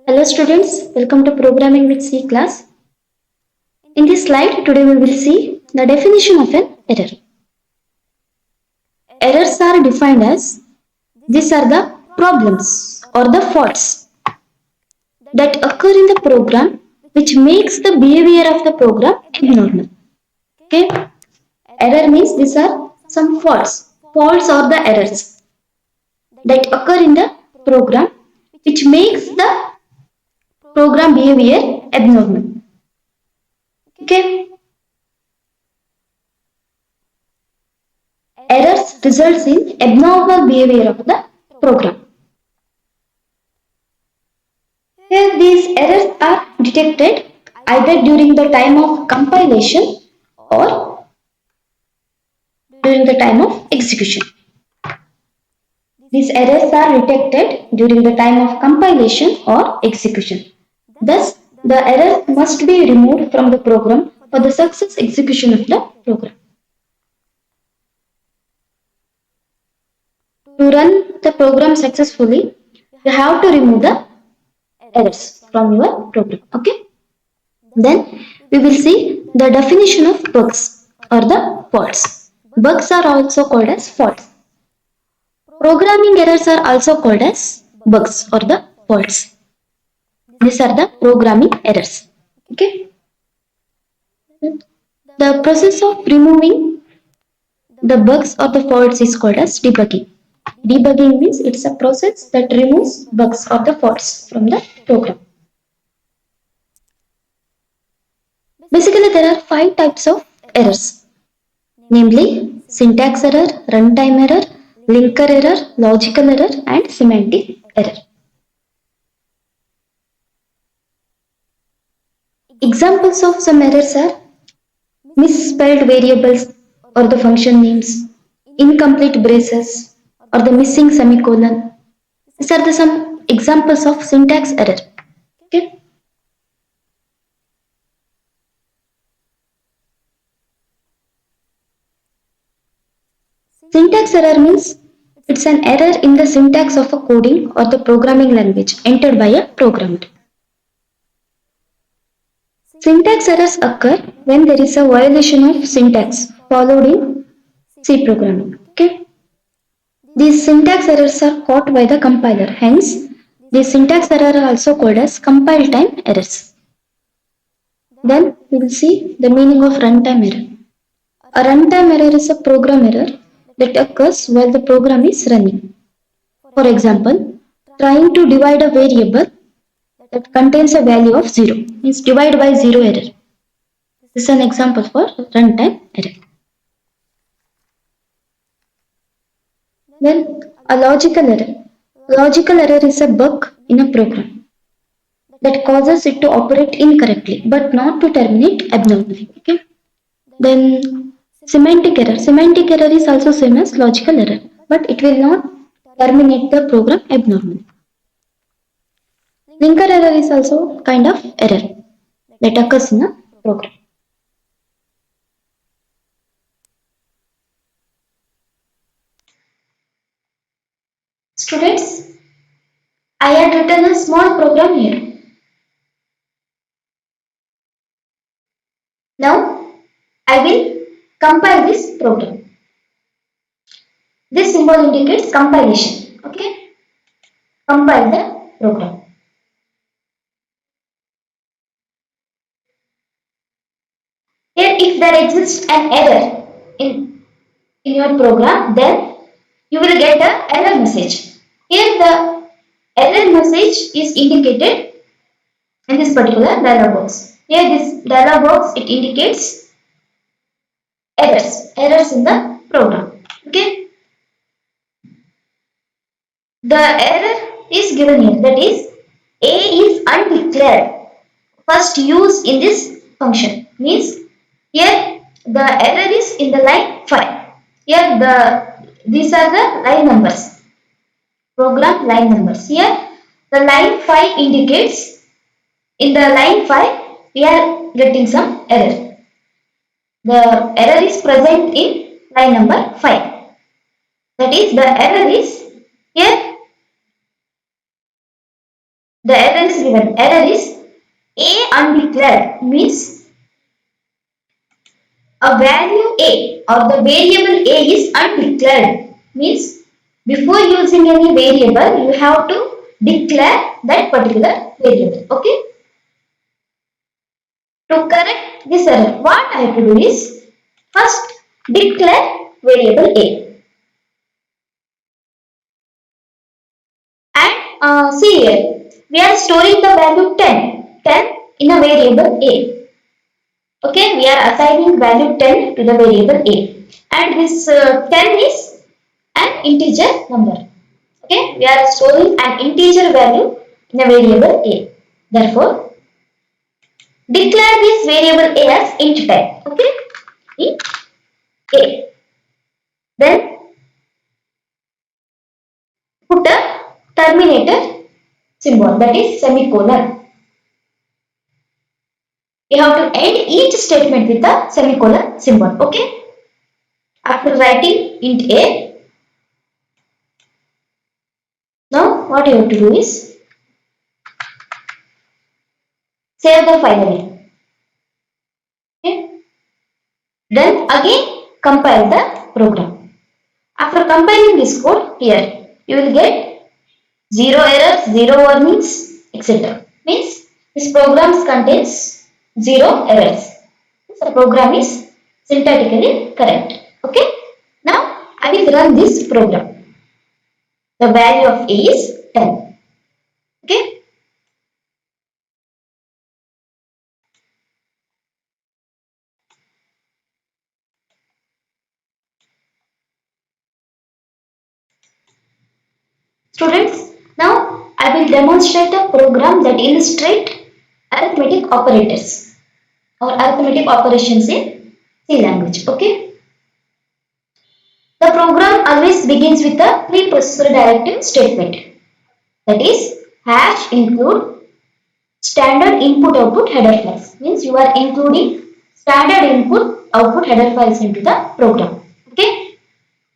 Hello students, welcome to Programming with C class. In this slide, today we will see the definition of an error. Errors are defined as these are the problems or the faults that occur in the program which makes the behavior of the program abnormal. Okay? Error means these are some faults. Faults or the errors that occur in the program which makes the program behavior abnormal. Okay? Errors results in abnormal behavior of the program. Here these errors are detected either during the time of compilation or during the time of execution. These errors are detected during the time of compilation or execution. Thus, the error must be removed from the program for the success execution of the program. To run the program successfully, you have to remove the errors from your program. Okay. Then we will see the definition of bugs or the faults. Bugs are also called as faults. Programming errors are also called as bugs or the faults. These are the programming errors. Okay. The process of removing the bugs or the faults is called as debugging. Debugging means it's a process that removes bugs or the faults from the program. Basically, there are 5 types of errors, namely syntax error, runtime error, linker error, logical error, and semantic error. Examples of some errors are misspelled variables or the function names, incomplete braces, or the missing semicolon. These are the some examples of syntax error. Okay. Syntax error means it's an error in the syntax of a coding or the programming language entered by a programmer. Syntax errors occur when there is a violation of syntax followed in C programming. Okay. These syntax errors are caught by the compiler. Hence, these syntax errors are also called as compile time errors. Then we will see the meaning of runtime error. A runtime error is a program error that occurs while the program is running. For example, trying to divide a variable that contains a value of 0 means divide by 0 error. This is an example for runtime error. Then a logical error. Logical error is a bug in a program that causes it to operate incorrectly but not to terminate abnormally. Okay. Then semantic error. Semantic error is also same as logical error, but it will not terminate the program abnormally. Linker error is also kind of error that occurs in a program. Students, I had written a small program here. Now, I will compile this program. This symbol indicates compilation. Okay? Compile the program. Here, if there exists an error in your program, then you will get an error message. Here, the error message is indicated in this particular dialog box. Here, this dialog box it indicates errors in the program. Okay. The error is given here, that is A is undeclared. First use in this function means here the error is in the line 5. Here these are the line numbers, program line numbers. Here the line 5 indicates in the line 5 we are getting some error. The error is present in line number 5. That is the error is here The error is given. Error is A undeclared means a value A or the variable A is undeclared means before using any variable you have to declare that particular variable. Okay. To correct this error, what I have to do is first declare variable A and see here we are storing the value 10 in a variable A. Okay, we are assigning value 10 to the variable A and this 10 is an integer number. Okay, we are storing an integer value in a variable A. Therefore, declare this variable A as int type. Okay, int A. Then put a terminator symbol, that is semicolon. You have to end each statement with a semicolon symbol. Okay. After writing int A, now what you have to do is save the file name. Okay. Then again compile the program. After compiling this code here, you will get 0 errors, 0 warnings, etc. Means this program contains 0 errors. The program is syntactically correct. Okay. Now I will run this program. The value of A is 10. Okay. Students, now I will demonstrate a program that illustrates arithmetic operators or arithmetic operations in C language. Okay. The program always begins with a preprocessor directive statement, that is hash include standard input output header files. Means you are including standard input output header files into the program. Okay.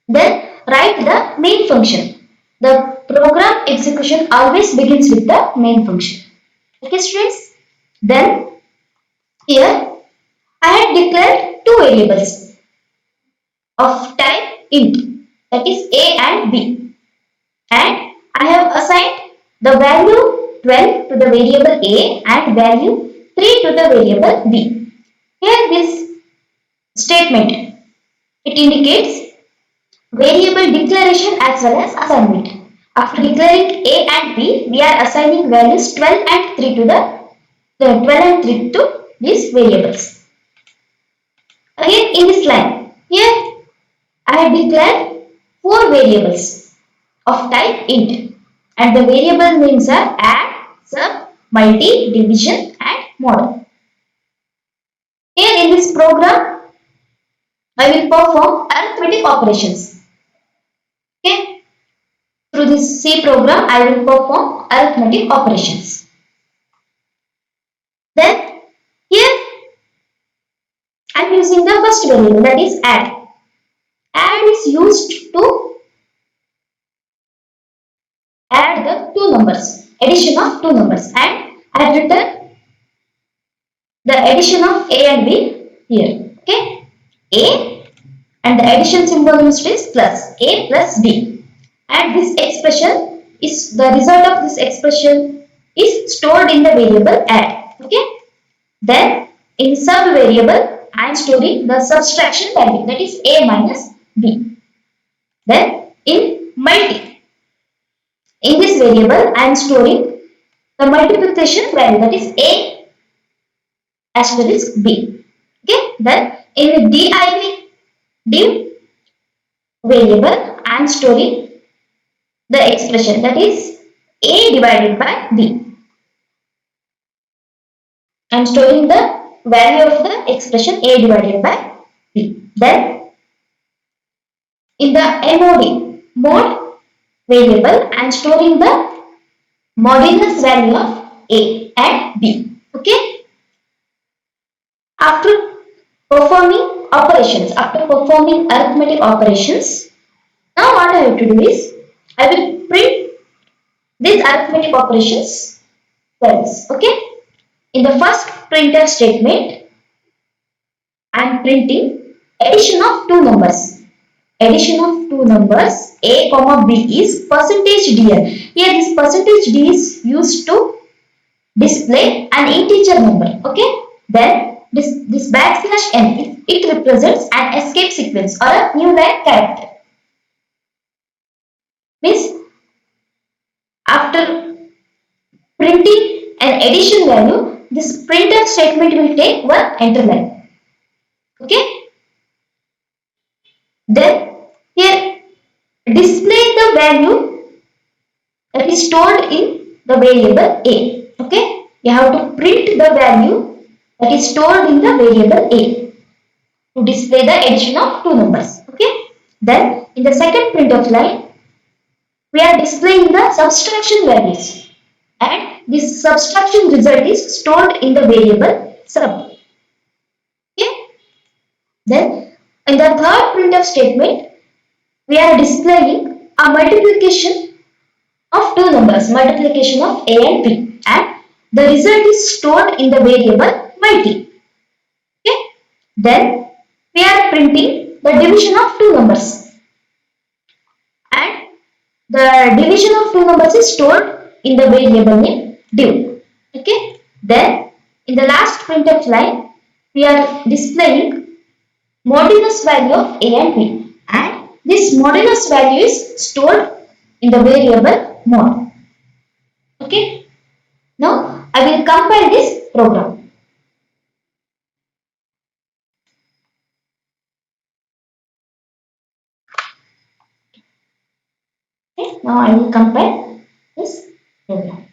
Then write the main function. The program execution always begins with the main function. Okay students. Then here I had declared two variables of type int, that is A and B, and I have assigned the value 12 to the variable A and value 3 to the variable B. Here this statement, it indicates variable declaration as well as assignment. After declaring A and B, we are assigning values 12 and 3 to the 12 and 3 to these variables. Again in this line, here I have declared four variables of type int and the variable names are add, sub, multi, division and mod. Here in this program, I will perform arithmetic operations. Okay. Through this C program, I will perform arithmetic operations. Then here I am using the first variable, that is add. Add is used to add the two numbers, addition of two numbers, and I have written the addition of A and B here. Okay. A and the addition symbol used is plus, A plus B, and this expression is the result of this expression is stored in the variable add. Okay. Then in sub variable I am storing the subtraction value, that is A minus B. Then in multi, in this variable I am storing the multiplication value, that is A asterisk B. Okay. Then in div variable I am storing the expression, that is A divided by B. I am storing the value of the expression A divided by B. Then in the mod variable I am storing the modulus value of A and B. Okay. After performing operations, after performing arithmetic operations, now what I have to do is I will print these arithmetic operations values. Okay. In the first printf statement, I am printing addition of two numbers. Addition of two numbers a comma b is percentage dn. Here this percentage d is used to display an integer number. Okay. Then this backslash n it represents an escape sequence or a new line character. Means after printing an addition value, this printf statement will take one enter line. Okay. Then here display the value that is stored in the variable a. Okay. You have to print the value that is stored in the variable a to display the addition of two numbers. Okay. Then in the second printf line, we are displaying the subtraction values, and this subtraction result is stored in the variable sub. Okay. Then in the third printf statement, we are displaying a multiplication of two numbers, multiplication of a and b, and the result is stored in the variable multi. Okay. Then we are printing the division of two numbers, and the division of two numbers is stored in the variable name div. Okay. Then in the last printf line, we are displaying modulus value of a and b, and this modulus value is stored in the variable mod. Okay. Now I will compile this program. Okay. Now I will compile this program.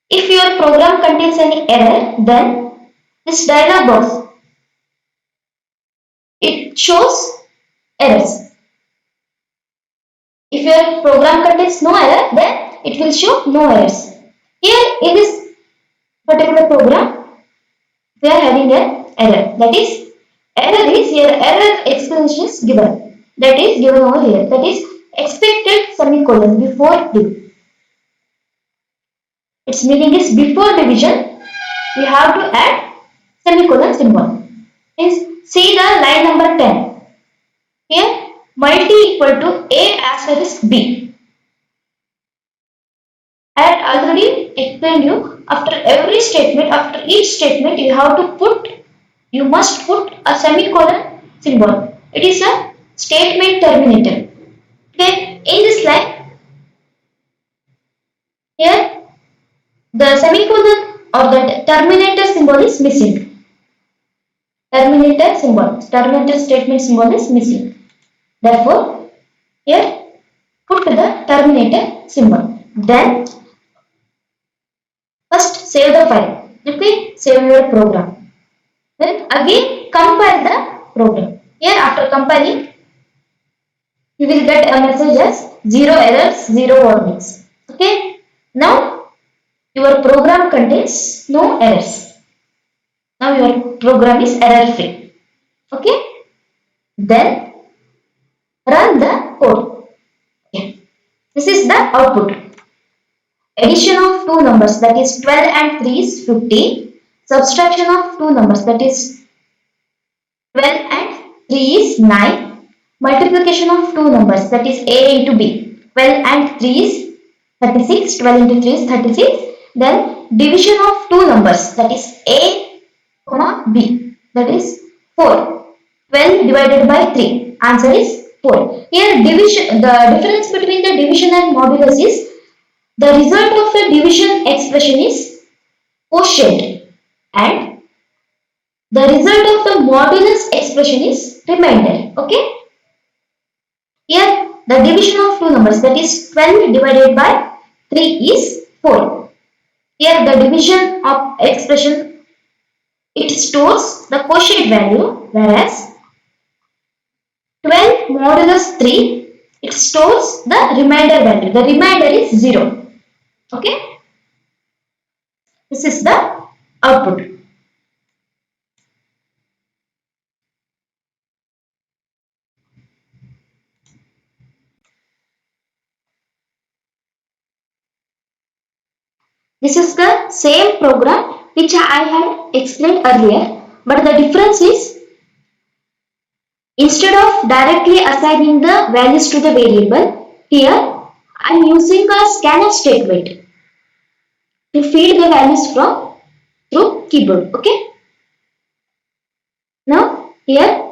If your program contains any error, then this dialog box it shows errors. If your program contains no error, then it will show no errors. Here in this particular program, we are having an error. That is, error is here error explanation is given. That is given over here. That is expected semicolon before div. Its meaning is before division, we have to add semicolon symbol. Means see the line number 10. Here multi equal to a asterisk b. I had already explained you after every statement, after each statement you must put a semicolon symbol. It is a statement terminator. Okay, in this line, here the semicolon or the terminator symbol is missing. Terminator statement symbol is missing. Therefore, here put the terminator symbol. Then first save the file. Okay, save your program. Then again compile the program. Here after compiling, you will get a message as 0 errors, 0 warnings. Okay. Now your program contains no errors. Now your program is error free. Okay. Then run the code. Okay. This is the output. Addition of two numbers, that is 12 and 3 is 50. Subtraction of two numbers, that is 12 and 3 is 9. Multiplication of two numbers, that is a into b. 12 and 3 is 36. 12 into 3 is 36. Then division of two numbers, that is a comma b, that is 4. 12 divided by 3. Answer is 4. Here division, the difference between the division and modulus is the result of a division expression is quotient, and the result of the modulus expression is remainder. Okay. Here the division of two numbers, that is 12 divided by 3 is 4. Here the division of expression it stores the quotient value, whereas 12 modulus 3 it stores the remainder value. The remainder is 0. Okay. This is the output. This is the same program which I had explained earlier, but the difference is instead of directly assigning the values to the variable, here I am using a scanf statement to feed the values from through keyboard. Okay. Now here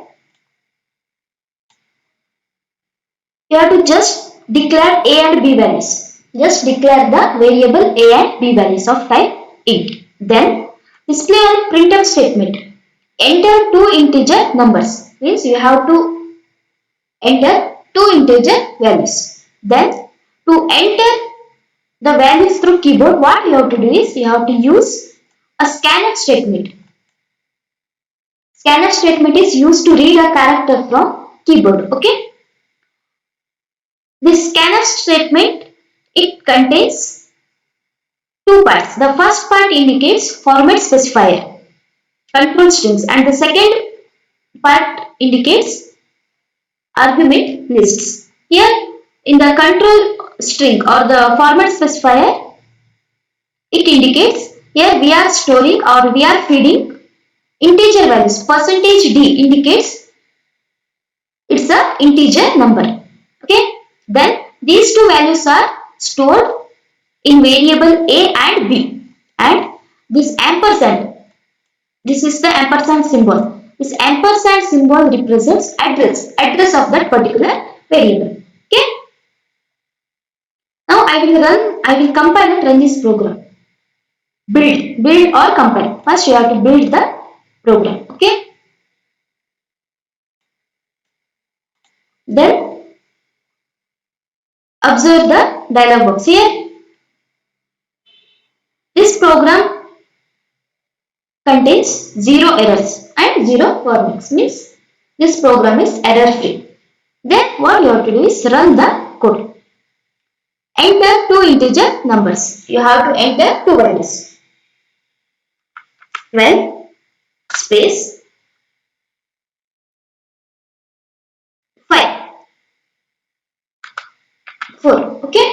you have to just declare a and b values. Just declare the variable a and b values of type int. Then display on printf statement. Enter two integer numbers. Means you have to enter two integer values. Then to enter the values through keyboard, what you have to do is you have to use a scanf statement. Scanf statement is used to read a character from keyboard. Okay. This scanf statement, it contains two parts. The first part indicates format specifier, control strings, and the second part indicates argument lists. Here in the control string or the format specifier, it indicates here we are storing or we are feeding integer values. Percentage %d indicates it's a integer number. Okay. Then these two values are stored in variable a and b, and this ampersand, this is the ampersand symbol. This ampersand symbol represents address of that particular variable. Okay. Now I will compile and run this program. Build or compile. First you have to build the program. Okay. Then observe the dialog box here. This program contains zero errors and zero warnings. Means this program is error free. Then what you have to do is run the code. Enter two integer numbers. You have to enter two values. 12 space 5 4. Okay.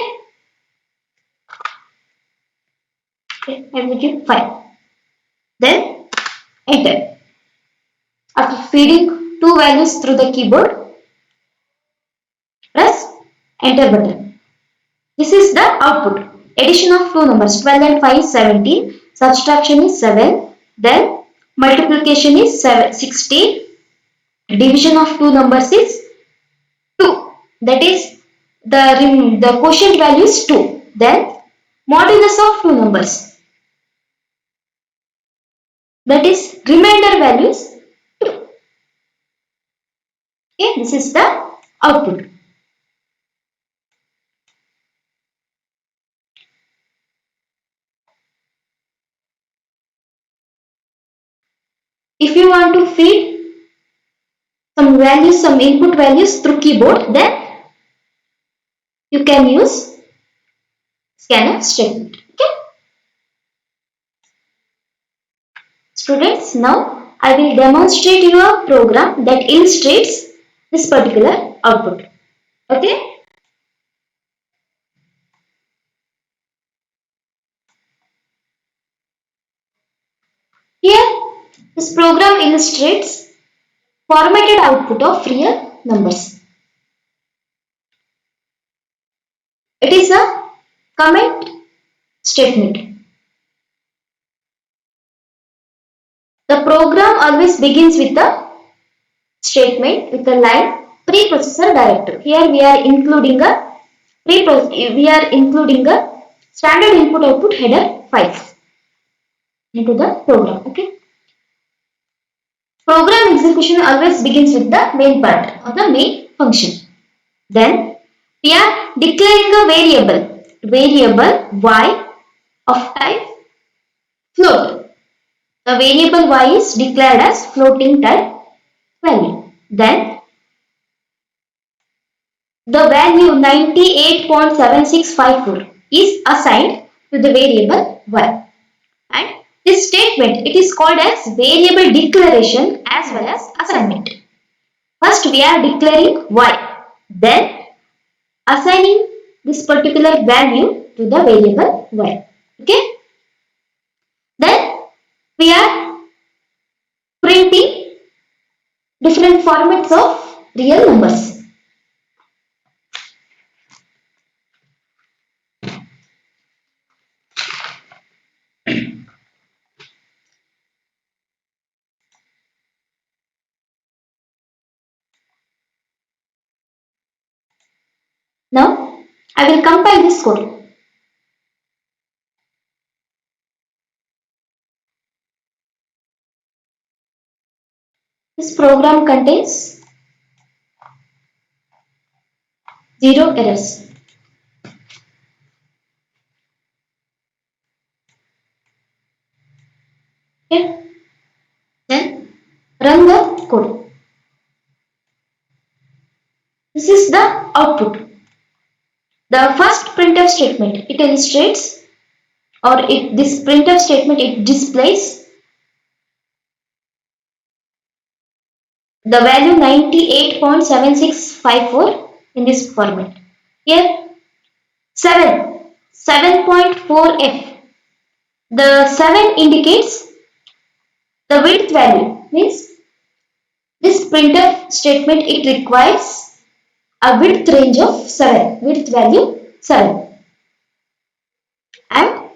Okay, I will give 5. Then enter. After feeding two values through the keyboard, press enter button. This is the output. Addition of two numbers 12 and 5 is 17. Subtraction is 7. Then multiplication is 16. Division of two numbers is 2. That is the quotient value is 2. Then modulus of two numbers. That is remainder value is 2. Okay, this is the output. If you want to feed some values, some input values through keyboard, then you can use scanf statement. Okay. Students, now I will demonstrate you a program that illustrates this particular output. Okay. Here, this program illustrates formatted output of real numbers. It is a comment statement. The program always begins with a statement with the line preprocessor directive. Here we are including a standard input output header files into the program. Okay. Program execution always begins with the main part or the main function. Then we are declaring a variable y of type float. The variable y is declared as floating type value. Then the value 98.7654 is assigned to the variable y. And this statement, it is called as variable declaration as well as assignment. First we are declaring y, then assigning this particular value to the variable y. Okay. different formats of real numbers. Now, I will compile this code. This program contains 0 errors. Okay. Then run the code. This is the output. The first printf statement, it illustrates, or this printf statement, it displays the value 98.7654 in this format. Here 7.4f. The 7 indicates the width value, means this printf statement, it requires a width range of 7, width value 7, and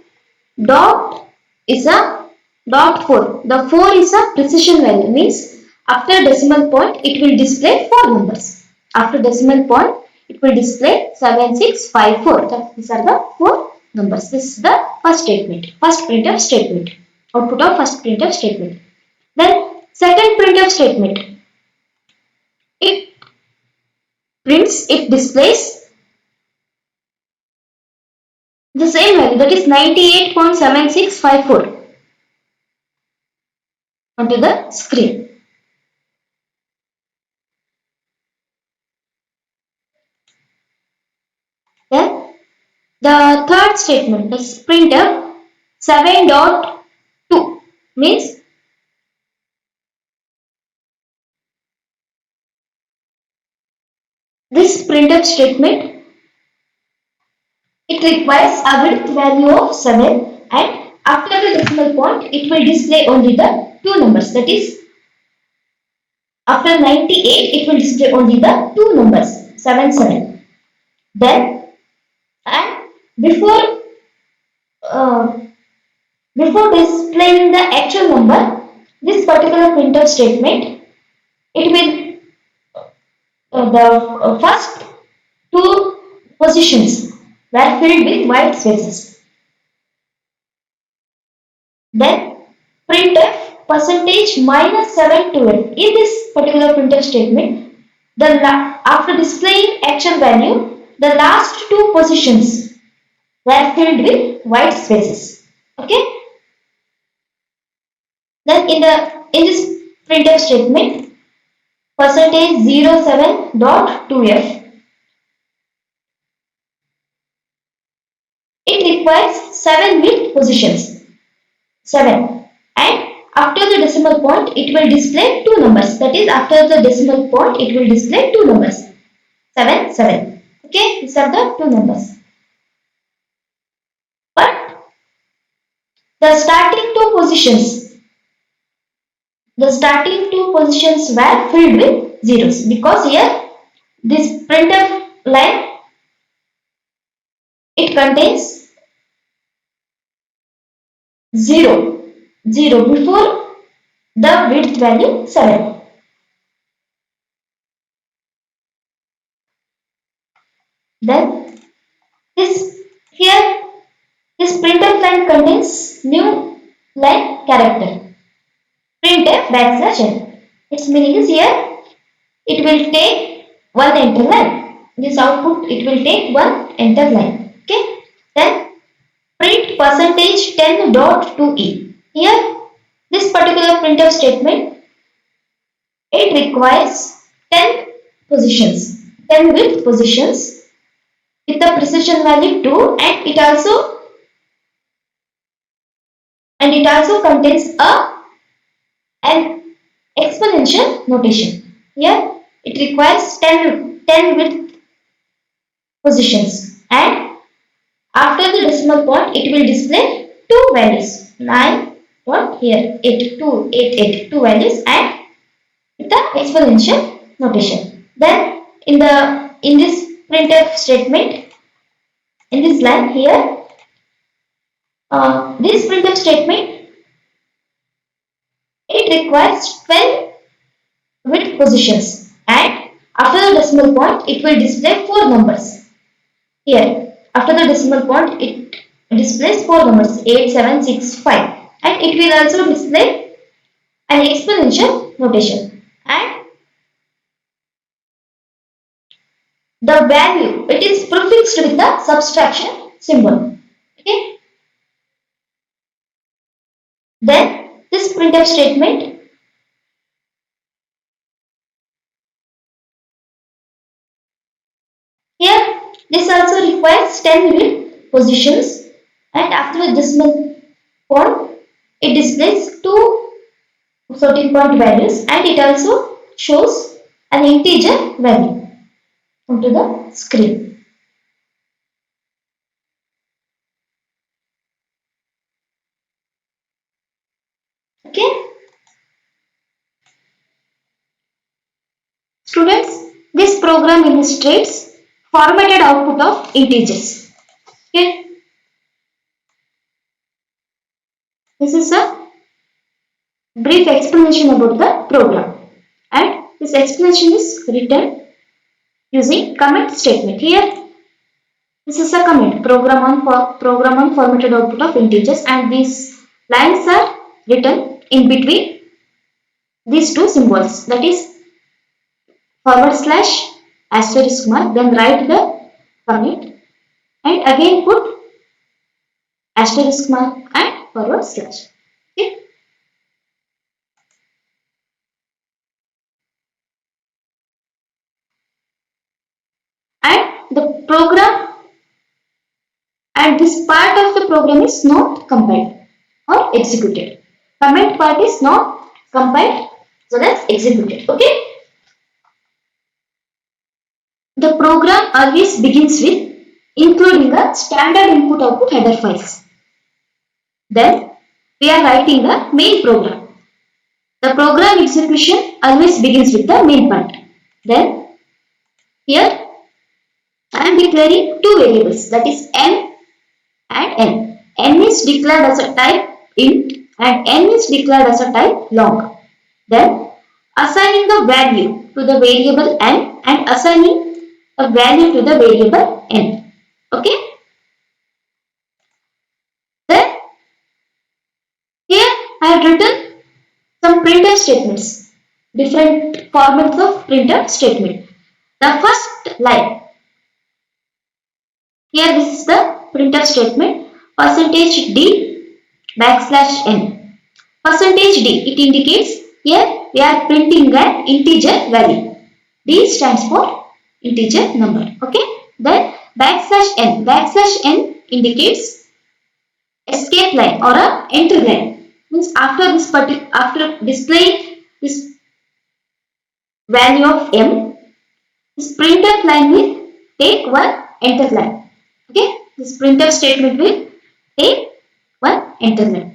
dot is a dot 4. The 4 is a precision value, means after decimal point it will display 4 numbers. After decimal point it will display 7654. These are the 4 numbers. This is the first statement, first printf statement, output of first printf statement. Then second printf statement, it prints, it displays the same value, that is 98.7654 onto the screen. Then the third statement is printf 7.2, means this printf statement, it requires a width value of 7, and after the decimal point it will display only the 2 numbers, that is after 98 it will display only the 2 numbers 7. Then and before uh, before displaying the actual number, this particular printf statement, it will the first 2 positions were filled with white spaces. Then printf percentage minus 7 to it. In this particular printf statement, after displaying actual value, the last 2 positions were filled with white spaces. Okay. Then in this printf statement, percentage 07.2f, it requires 7 with positions 7, and after the decimal point it will display 2 numbers, that is after the decimal point it will display 2 numbers 7. Okay, these are the 2 numbers, but the starting 2 positions, were filled with zeros, because here this printf line, it contains 0 before the width value 7. Then this here this printf line contains new line character, printf backslash n. Its meaning is here it will take one enter line. This output, it will take one enter line. Okay. Then print percentage 10.2e. Here this particular printf statement, it requires 10 positions, 10 with positions with the precision value 2, and it also contains an exponential notation. Here it requires 10 with positions, and after the decimal point it will display 2 values 9 here 8 2 8 8 2 values, and with the exponential notation. Then in this printf statement, in this line here, this printf statement, it requires 12 with positions, and after the decimal point it will display 4 numbers. Here after the decimal point it displays 4 numbers 8, 7, 6, 5, and it will also display an exponential notation, and the value, it is prefixed with the subtraction symbol. Okay. Then this printf statement, here this also requires 10 unit positions, and after the decimal point it displays two floating point values, and it also shows an integer value onto the screen. Okay. Students, this program illustrates formatted output of integers. Okay. This is a brief explanation about the program, and this explanation is written using comment statement. Here this is a comment, program on formatted output of integers, and these lines are written in between these two symbols, that is forward slash asterisk mark, then write the comment and again put asterisk mark and forward slash. Okay. And the program, and this part of the program is not compiled or executed. Comment part is not compiled, so that's executed. Okay. The program always begins with including a standard input output header files. Then we are writing the main program. The program execution always begins with the main part. Then here I am declaring two variables, that is m and n. N is declared as a type int and n is declared as a type long. Then assigning the value to the variable m and assigning a value to the variable n. Okay. Then here I have written some printf statements, different formats of printf statement. The first line, here this is the printf statement, percentage d backslash n. Percentage d, it indicates here we are printing an integer value. D stands for integer number. Okay. Then backslash n indicates escape line or a enter line. Means after displaying this value of m, this printf line will take one enter line. Okay. This printf statement will take one enter line.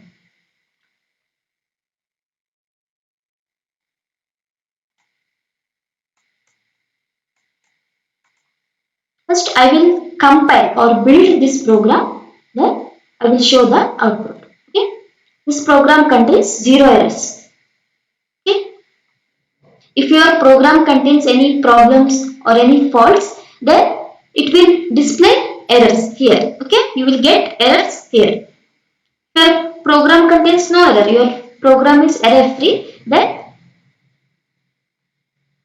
First I will compile or build this program, then I will show the output. Okay. This program contains 0 errors. Okay. If your program contains any problems or any faults, then it will display errors here. Okay. You will get errors here. If your program contains no error, your program is error free, then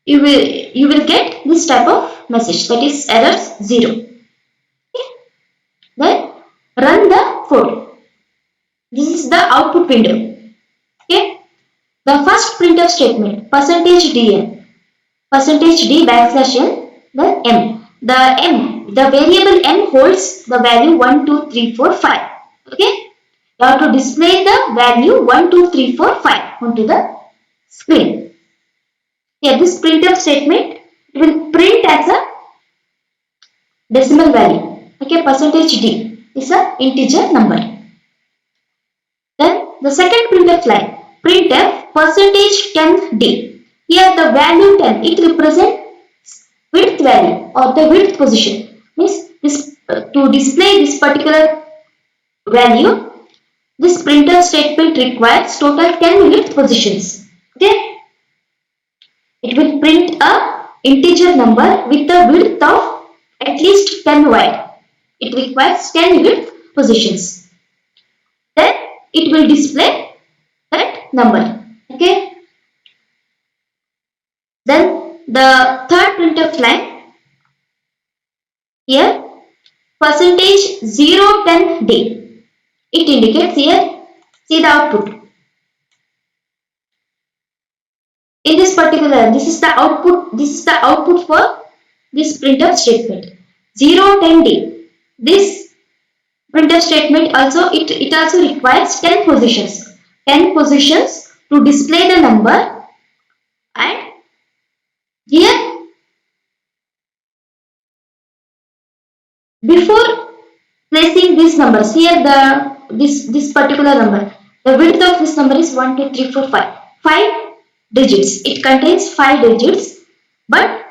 you will get this type of message, that is errors 0. Okay. Then run the code. This is the output window. Okay. The first printf statement, percentage d backslash n, then m. The variable m holds the value 1, 2, 3, 4, 5. Okay. You have to display the value 1, 2, 3, 4, 5 onto the screen. Here this printf statement will print as a decimal value. Okay. Percentage d is a integer number. Then the second printf line, printf percentage 10 d. Here the value 10, it represents width value or the width position. Means this to display this particular value, this printf statement requires total 10 width positions. Okay, it will print a integer number with a width of at least 10 wide. It requires 10 width positions. Then it will display that number. Okay. Then the third printf line here, percentage 010D. It indicates here, see the output. In this particular, this is the output for this printf statement. 010D. This printf statement also, it also requires 10 positions. 10 positions to display the number, and here before placing these numbers, here this particular number, the width of this number is 1 2 3 4 5, 5 digits. It contains 5 digits, but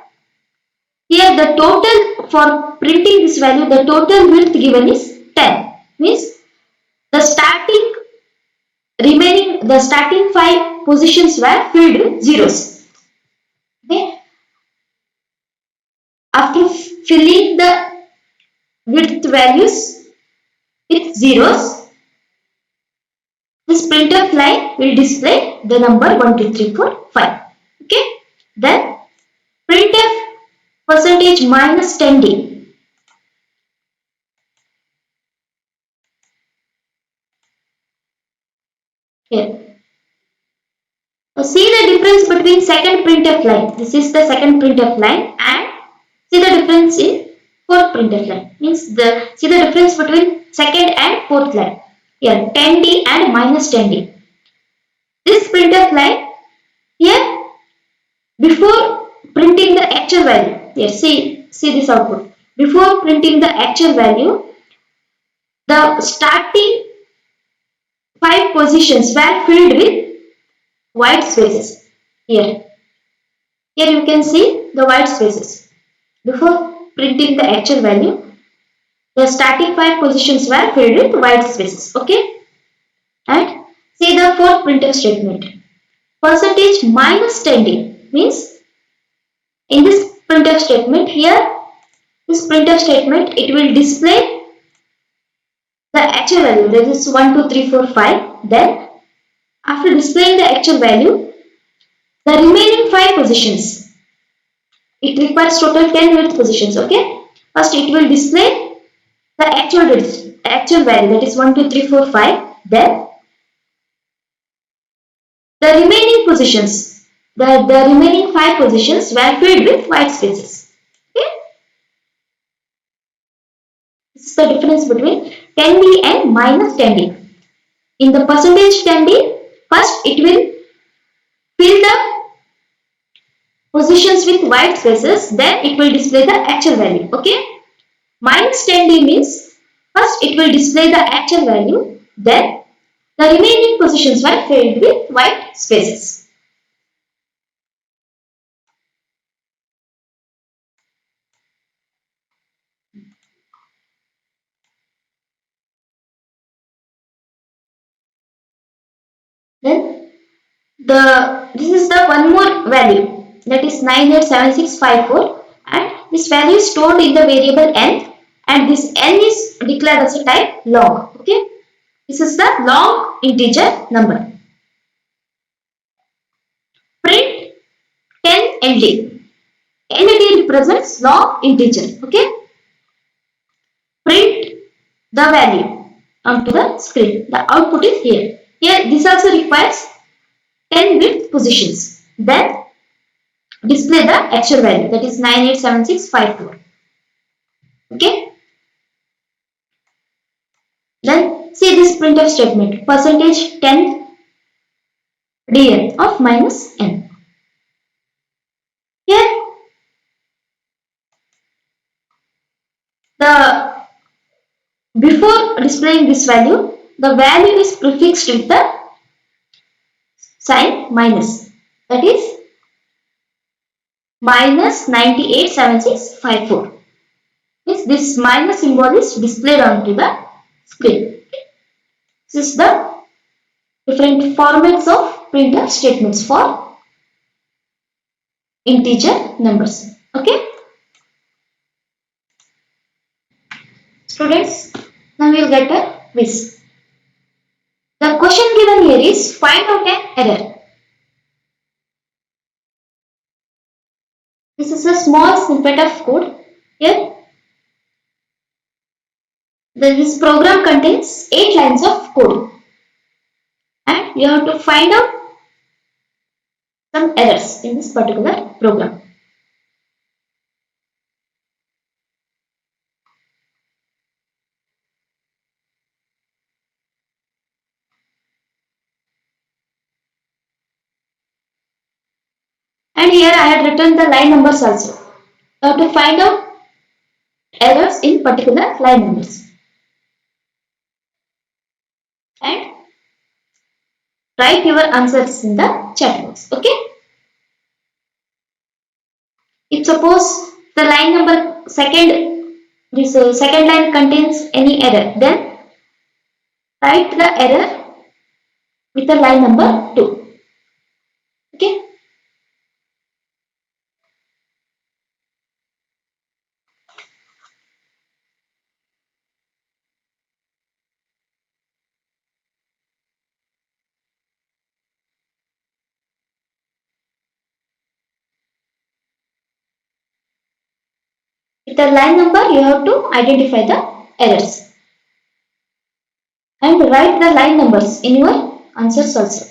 here the total for printing this value, the total width given is 10. Means the starting 5 positions were filled with zeros. Okay. After filling the width values with zeros, this printf line will display the number 1 2 3 4 5. Okay. Then printf percentage minus 10D. Here. See the difference between second printf line. This is the second printf line, and see the difference in fourth printf line. Means see the difference between second and fourth line. Here 10D and minus 10D. This printf line here, before printing the actual value. Here see this output. Before printing the actual value, the starting 5 positions were filled with white spaces. Here you can see the white spaces. Before printing the actual value, the starting 5 positions were filled with white spaces. Okay. And see the fourth printf statement. Percentage minus 10D means in this printf statement here, this printf statement, it will display the actual value, that is 1 2 3 4 5. Then after displaying the actual value, the remaining 5 positions, it requires total 10 width positions. Okay. First it will display the actual value, that is 1 2 3 4 5. Then the remaining positions, the remaining 5 positions were filled with white spaces. Okay. This is the difference between 10D and minus 10D. In the percentage 10D, first it will fill the positions with white spaces, then it will display the actual value. Okay. Minus 10D means first it will display the actual value, then the remaining positions were filled with white spaces. Then this is the one more value, that is 987654, and this value is stored in the variable n, and this n is declared as a type log. Okay. This is the long integer number. Print 10 LD. LD represents long integer. Okay. Print the value onto the screen. The output is here. Here this also requires 10 bit positions. Then display the actual value, that is 987654. Okay. Then see this printf statement, percentage 10 dn of minus n. Here the before displaying this value, the value is prefixed with the sign minus. That is minus 987654. Means this minus symbol is displayed onto the screen. This is the different formats of printf statements for integer numbers. Okay, students, now we will get a quiz. The question given here is find out an error. This is a small snippet of code. Here, this program contains 8 lines of code, and you have to find out some errors in this particular program. And here I had written the line numbers also. You have to find out errors in particular line numbers. And write your answers in the chat box. Okay. If suppose the line number second line contains any error, then write the error with the line number 2. Okay. With the line number, you have to identify the errors and write the line numbers in your answers also.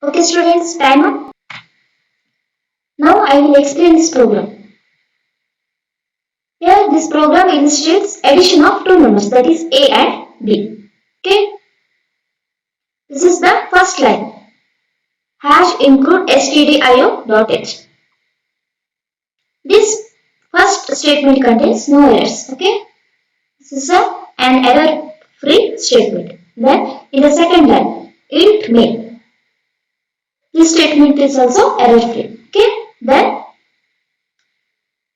Okay students, time up. Now I will explain this program. Here this program illustrates addition of two numbers, that is A and B. Okay. This is the first line. Hash include stdio.h. This first statement contains no errors. Okay. This is an error free statement. Then in the second line, int main. This statement is also error free. Okay. Then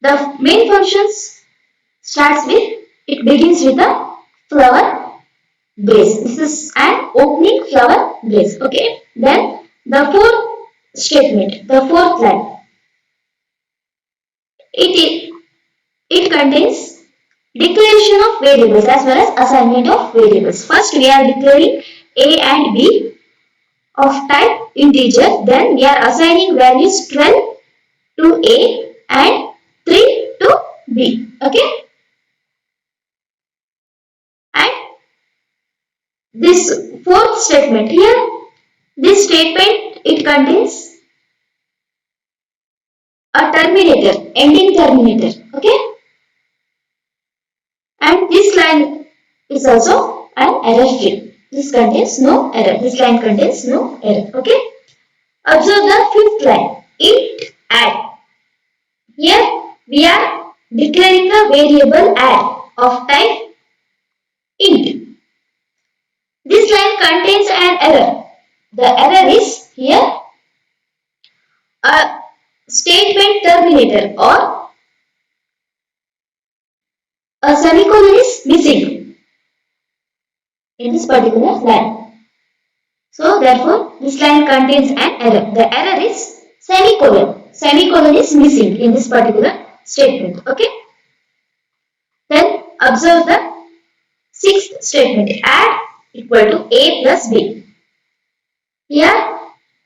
the main functions it begins with a flower brace. This is an opening flower brace. Okay. Then the fourth statement, the fourth line, it contains declaration of variables as well as assignment of variables. First we are declaring A and B of type integer. Then we are assigning values 12 to A and 3 to B. Okay. And this fourth statement here, this statement it contains a terminator, ending terminator. Okay. And this line is also an error free. This contains no error. This line contains no error. Okay. Observe the fifth line. Int add. Here we are declaring a variable add of type int. This line contains an error. The error is here a statement terminator or a semicolon is missing in this particular line. So therefore this line contains an error. The error is semicolon. Semicolon is missing in this particular statement. Okay. observe the sixth statement. Add equal to a plus b. Here,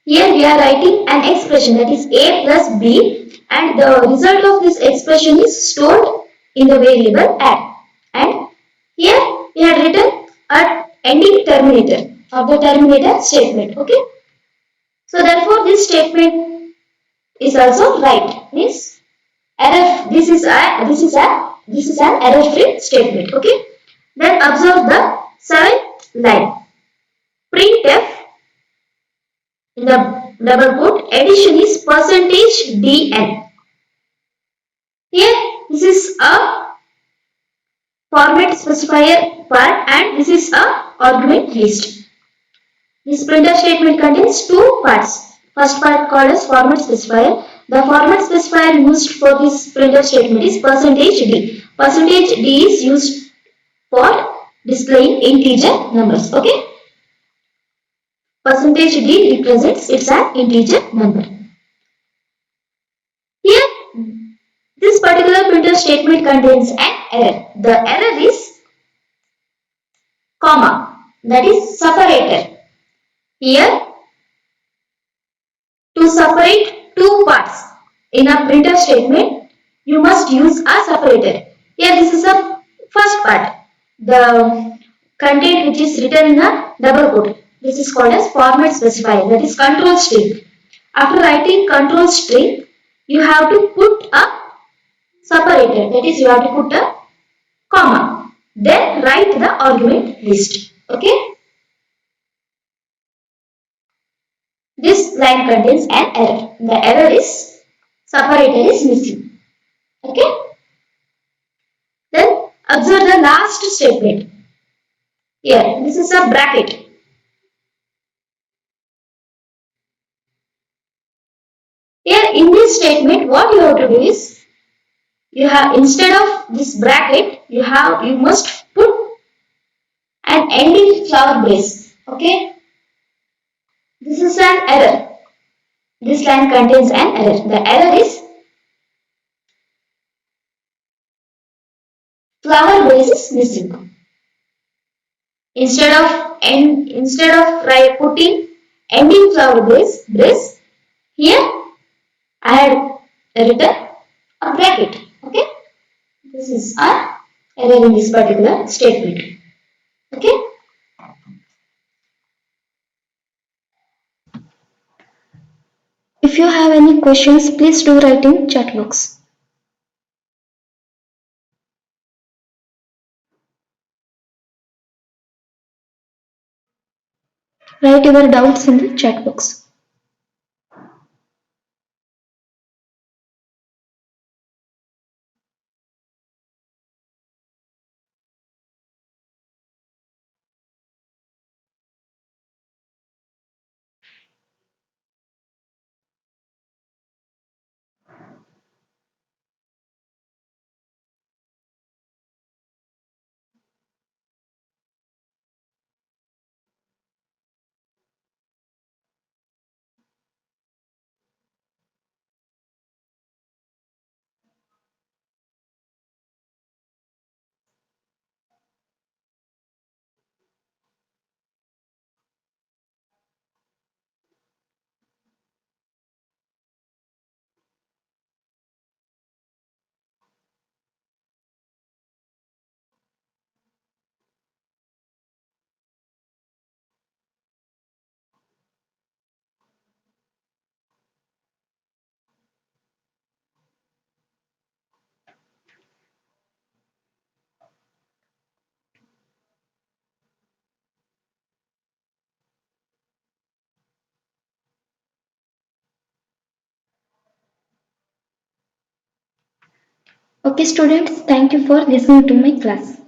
here we are writing an expression that is a plus b, and the result of this expression is stored in the variable add. And here we have written a ending terminator of the terminator statement. Okay. So therefore this statement is also right. Means error. This is an error-free statement. Okay. Then observe the seventh line. Printf in the double quote addition is percentage %dn. Here this is a format specifier part and this is a argument list. This printf statement contains two parts. First part called as format specifier. The format specifier used for this printf statement is %d. %d is used for displaying integer numbers. Okay. %d represents it's an integer number. Here, this particular printf statement contains an error. The error is comma, that is separator. Here, to separate two parts in a printf statement, you must use a separator. Here, this is the first part. The content which is written in a double quote. This is called as format specifier, that is control string. After writing control string, you have to put a separator, that is you have to put a comma. Then write the argument list. Okay. This line contains an error. The error is separator is missing. Okay. Then observe the last statement. Here, this is a bracket. Here in this statement, what you have to do is, you have instead of this bracket, you must put an ending flower brace. Okay. This is an error. This line contains an error. The error is flower base is missing. Instead of putting ending flower base, here I had written a bracket. Okay. This is an error in this particular statement. Okay. If you have any questions, please do write in chat box. Write your doubts in the chat box. Okay students, thank you for listening to my class.